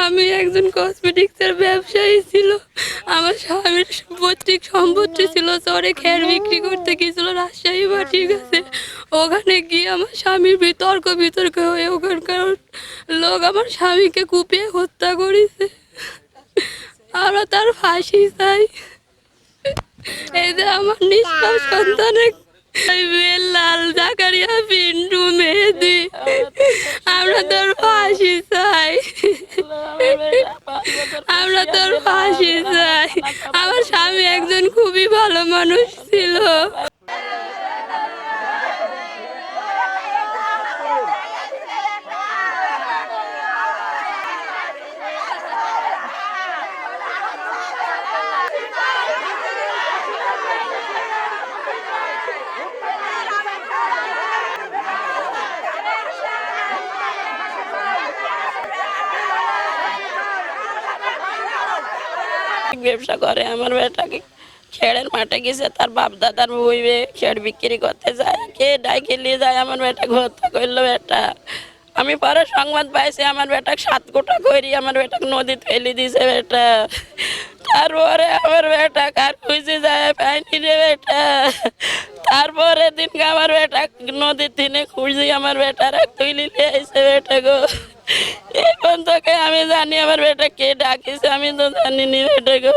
স্বামী একজন কসমেটিক্সের ব্যবসায়ী ছিল। আমার স্বামীর পৈতৃক সম্পত্তি ছিল, চরে খের বিক্রি করতে গিয়েছিল রাজশাহী মাটির কাছে। ওখানে গিয়ে আমার স্বামীর বিতর্ক হয়ে ওখানকার লোক আমার স্বামীকে কুপিয়ে হত্যা করেছে। আমরা তার ফাঁসি চাই। এই যে আমার নিষ্পাপ সন্তানের লাল জাকারিয়া পিন্টু মেহেদি, আমরা তোর ফাঁসি চাই। আমরা তোর ফাঁসি চাই। আমার স্বামী একজন খুবই ভালো মানুষ ছিল। ব্যবসা করে আমার বেটাকে খেড়ের মাঠে গেছে, তার বাপ দাদার বইবে খেড় বিক্রি করতে যায়, কে ডাইকে নিয়ে যায় আমার বেটাকে হত্যা করলো। বেটা আমি পরে সংবাদ পাইছি আমার বেটাকে 7 গোটা করি আমার বেটাকে নদীতে ফেলে দিয়েছে। বেটা তারপরে আমার বেটা কার খুঁজে যায় পাইনি রে বেটা। তারপরে দিনকে আমার বেটা নদীর দিনে খুঁজি আমার বেটারা তুলি নিয়ে এসে বেটা গো। এখন তোকে আমি জানি আমার বেটা কে ডাকিছে, আমি তো জানি নি বেটা গো।